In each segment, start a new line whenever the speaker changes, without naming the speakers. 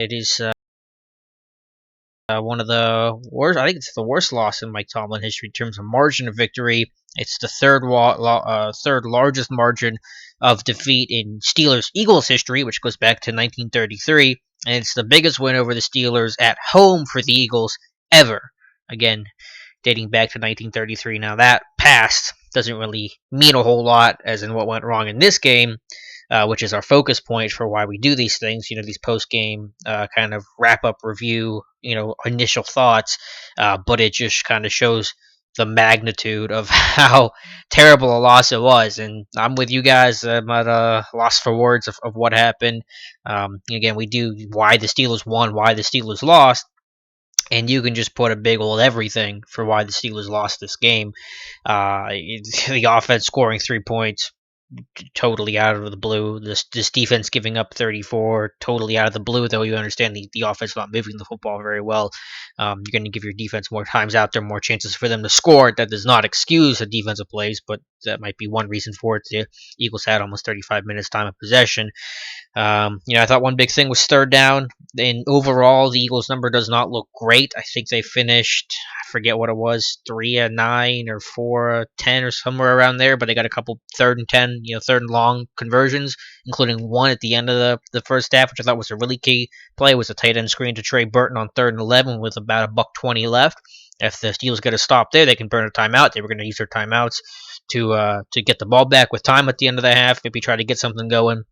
It is one of the worst. I think it's the worst loss in Mike Tomlin history in terms of margin of victory. It's the third largest margin of defeat in Steelers Eagles history, which goes back to 1933, and it's the biggest win over the Steelers at home for the Eagles ever. Again, dating back to 1933. Now that past doesn't really mean a whole lot, as in what went wrong in this game, which is our focus point for why we do these things. These post game kind of wrap up review, initial thoughts, but it just kind of shows the magnitude of how terrible a loss it was. And I'm with you guys. I'm at a loss for words of what happened. Again, we do why the Steelers won, why the Steelers lost, and you can just put a big old everything for why the Steelers lost this game. The offense scoring 3 points totally out of the blue. This defense giving up 34 totally out of the blue, though you understand the offense not moving the football very well. You're going to give your defense more times out there, more chances for them to score. That does not excuse the defensive plays, but that might be one reason for it. The Eagles had almost 35 minutes time of possession. I thought one big thing was third down. And overall, the Eagles' number does not look great. I think they finished, I forget what it was, 3-9 or 4-10 or somewhere around there. But they got a couple 3rd and 10, third and long conversions, including one at the end of the first half, which I thought was a really key play. It was a tight end screen to Trey Burton on 3rd and 11 with about $1:20 left. If the Steelers get a stop there, they can burn a timeout. They were going to use their timeouts to get the ball back with time at the end of the half, maybe try to get something going,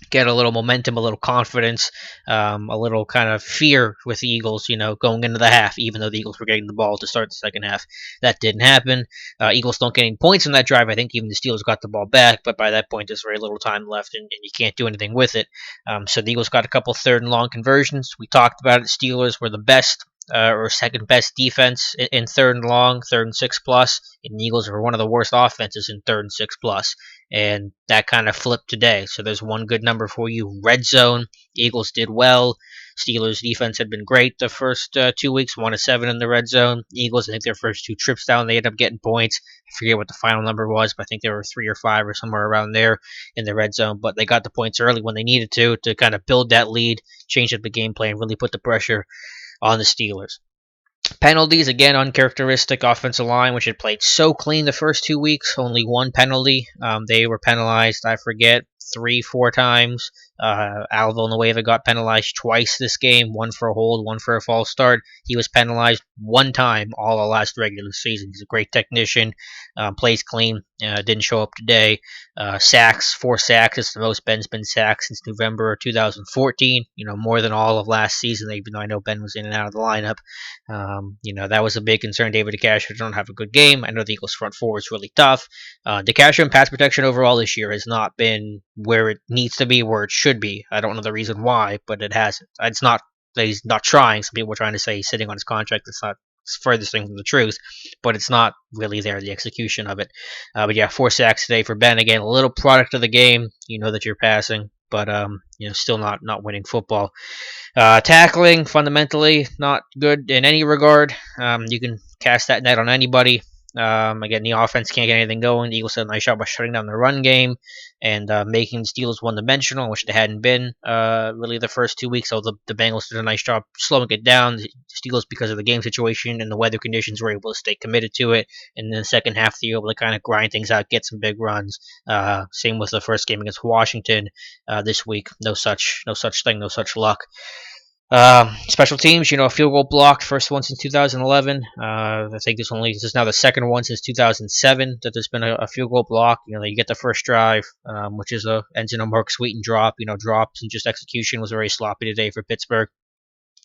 get a little momentum, a little confidence, a little kind of fear with the Eagles, going into the half, even though the Eagles were getting the ball to start the second half. That didn't happen. Eagles don't get any points in that drive. I think even the Steelers got the ball back, but by that point, there's very little time left, and you can't do anything with it. So the Eagles got a couple 3rd and long conversions. We talked about it. Steelers were the best or second best defense in 3rd and long, 3rd and 6 plus, and the Eagles were one of the worst offenses in 3rd and 6 plus. And that kind of flipped today. So there's one good number for you. Red zone, the Eagles did well. Steelers defense had been great the first 2 weeks, 1-7 in the red zone. Eagles, I think their first 2 trips down, they ended up getting points. I forget what the final number was, but I think they were 3 or 5 or somewhere around there in the red zone. But they got the points early when they needed to kind of build that lead, change up the game plan, really put the pressure on the Steelers. Penalties, again, uncharacteristic offensive line, which had played so clean the first 2 weeks. Only one penalty. They were penalized, I forget, 3-4 times. Al Villanueva got penalized twice this game, one for a hold, one for a false start. He was penalized one time all of last regular season. He's a great technician, plays clean, didn't show up today. Sacks, 4 sacks. It's the most Ben's been sacked since November 2014. More than all of last season, even though I know Ben was in and out of the lineup. That was a big concern. David DeCastro don't have a good game. I know the Eagles' front four is really tough. DeCastro and pass protection overall this year has not been where it needs to be, where it should be. I don't know the reason why, but it hasn't. It's not that he's not trying. Some people are trying to say he's sitting on his contract. It's furthest thing from the truth, but it's not really there, the execution of it. But yeah, 4 sacks today for Ben. Again, a little product of the game. You know that you're passing, but still not winning football. Tackling, fundamentally, not good in any regard. You can cast that net on anybody. Again, the offense can't get anything going. The Eagles did a nice job by shutting down the run game and making the Steelers one-dimensional, which they hadn't been really the first 2 weeks. So the Bengals did a nice job slowing it down. The Steelers, because of the game situation and the weather conditions, were able to stay committed to it. And in the second half, they were able to kind of grind things out, get some big runs. Same with the first game against Washington this week. No such thing, no such luck. Special teams, a field goal blocked, first one since 2011. I think this is now the second one since 2007 that there's been a field goal block. You get the first drive, which ends in a Mark Sweeten drop. Drops and just execution was very sloppy today for Pittsburgh,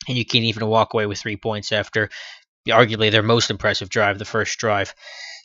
and you can't even walk away with 3 points after arguably their most impressive drive, the first drive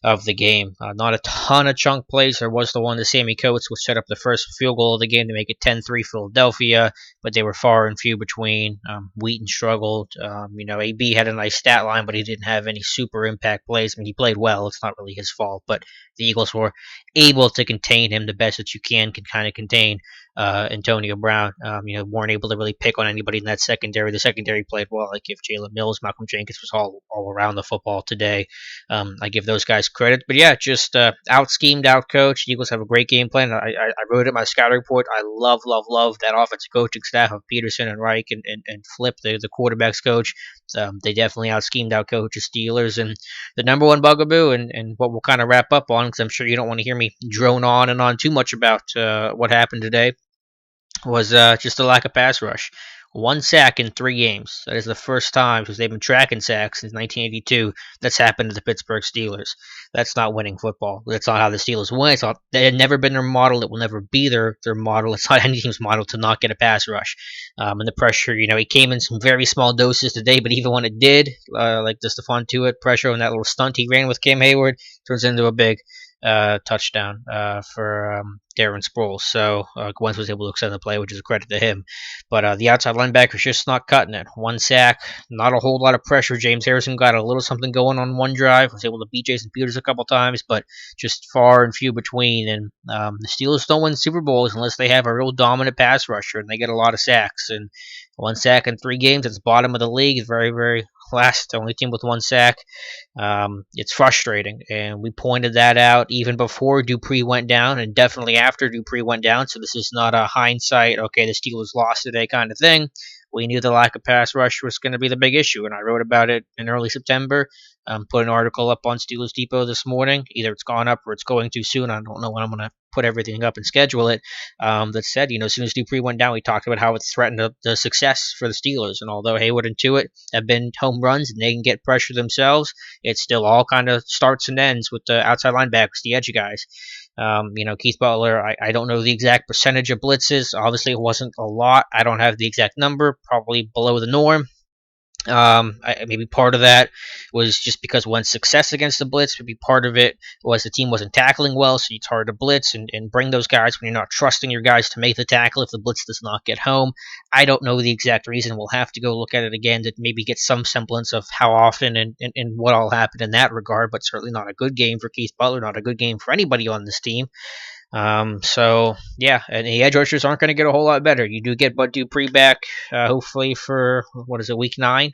of the game. Not a ton of chunk plays. There was the one to Sammy Coates, which set up the first field goal of the game to make it 10-3 Philadelphia, but they were far and few between. Wheaton struggled. AB had a nice stat line, but he didn't have any super impact plays. I mean, he played well. It's not really his fault, but the Eagles were able to contain him the best that you can kind of contain Antonio Brown. Weren't able to really pick on anybody in that secondary. The secondary played well. I give Jalen Mills, Malcolm Jenkins was all around the football today. I give those guys Steelers credit. But yeah, just out schemed, out coached. Eagles have a great game plan. I wrote it in my scouting report. I love that offensive coaching staff of Peterson and Reich and Flip, the quarterbacks coach. They definitely out schemed, out coached the Steelers. And the number one bugaboo, and what we'll kind of wrap up on, because I'm sure you don't want to hear me drone on and on too much about what happened today, was just a lack of pass rush. One sack in 3 games. That is the first time, because they've been tracking sacks since 1982, that's happened to the Pittsburgh Steelers. That's not winning football. That's not how the Steelers win. It's not, that had never been their model. It will never be their model. It's not any team's model to not get a pass rush. And the pressure, it came in some very small doses today, but even when it did, like the Stephon Tuitt pressure on that little stunt he ran with Cam Hayward, turns into a big touchdown for Darren Sproles. So Wentz was able to extend the play, which is a credit to him. But the outside linebacker's just not cutting it. One sack, not a whole lot of pressure. James Harrison got a little something going on one drive, was able to beat Jason Peters a couple times, but just far and few between. And the Steelers don't win Super Bowls unless they have a real dominant pass rusher, and they get a lot of sacks. And one sack in 3 games, it's bottom of the league. It's very, very last, only team with one sack. It's frustrating, and we pointed that out even before Dupree went down, and definitely after Dupree went down. So this is not a hindsight, okay, the Steelers lost today kind of thing. We knew the lack of pass rush was going to be the big issue, and I wrote about it in early September. Put an article up on Steelers Depot this morning. Either it's gone up or it's going too soon. I don't know when I'm going to put everything up and schedule it. That said, as soon as Dupree went down, we talked about how it threatened the success for the Steelers. And although Hayward and Tuitt have been home runs and they can get pressure themselves, it still all kind of starts and ends with the outside linebackers, the edge guys. Keith Butler, I don't know the exact percentage of blitzes. Obviously, it wasn't a lot. I don't have the exact number, probably below the norm. Maybe part of that was just because one success against the blitz. Maybe part of it was the team wasn't tackling well, so it's hard to blitz and bring those guys when you're not trusting your guys to make the tackle if the blitz does not get home. I don't know the exact reason. We'll have to go look at it again to maybe get some semblance of how often and what all happened in that regard, but certainly not a good game for Keith Butler, not a good game for anybody on this team. So yeah, and the edge rushers aren't going to get a whole lot better. You do get Bud Dupree back, hopefully for week 9.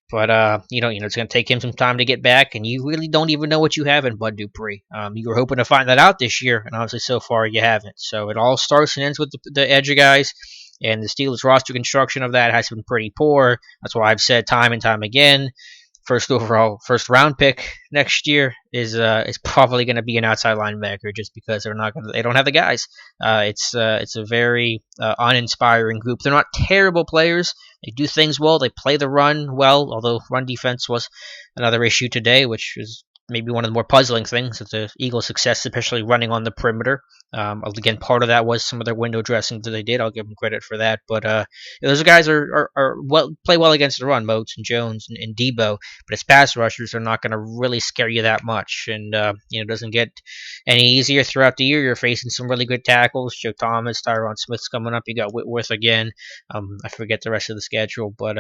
But it's going to take him some time to get back, and you really don't even know what you have in Bud Dupree. You were hoping to find that out this year, and obviously so far you haven't. So it all starts and ends with the edge guys, and the Steelers roster construction of that has been pretty poor. That's why I've said time and time again, first round pick next year is probably going to be an outside linebacker, just because they don't have the guys. It's a very uninspiring group. They're not terrible players. They do things well. They play the run well, although run defense was another issue today, which is maybe one of the more puzzling things of the Eagles' success, especially running on the perimeter. Again, part of that was some of their window dressing that they did. I'll give them credit for that. But those guys are play well against the run, Moats and Jones and Debo. But as pass rushers, are not going to really scare you that much. And it doesn't get any easier throughout the year. You're facing some really good tackles. Joe Thomas, Tyron Smith's coming up. You got Whitworth again. I forget the rest of the schedule, but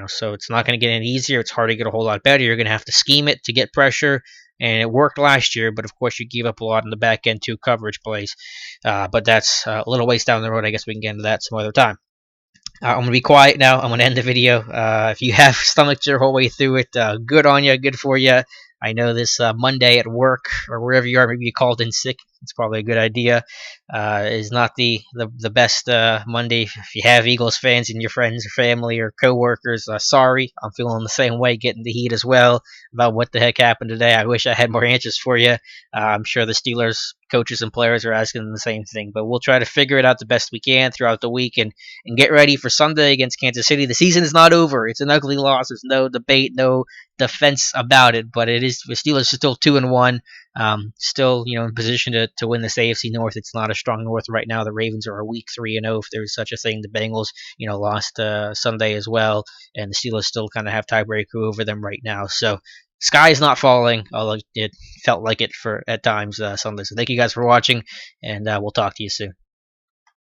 so it's not going to get any easier. It's hard to get a whole lot better. You're going to have to scheme it to get pressure, and it worked last year, but of course you gave up a lot in the back end to coverage plays. But that's a little ways down the road. I guess we can get into that some other time. I'm going to be quiet now. I'm going to end the video. If you have stomached your whole way through it, good on you, good for you. I know this Monday at work or wherever you are, maybe you called in sick. It's probably a good idea. Is not the best Monday. If you have Eagles fans in your friends or family or coworkers, sorry. I'm feeling the same way, getting the heat as well about what the heck happened today. I wish I had more answers for you. I'm sure the Steelers coaches and players are asking the same thing, but we'll try to figure it out the best we can throughout the week and get ready for Sunday against Kansas City. The season is not over. It's an ugly loss. There's no debate, no defense about it, but it is. The Steelers are still 2-1. Still, in position to win this AFC North. It's not a strong North right now. The Ravens are a week 3-0, if there's such a thing. The Bengals, lost Sunday as well, and the Steelers still kind of have tiebreaker over them right now. So sky is not falling, although it felt like it at times Sunday. So thank you guys for watching, and we'll talk to you soon.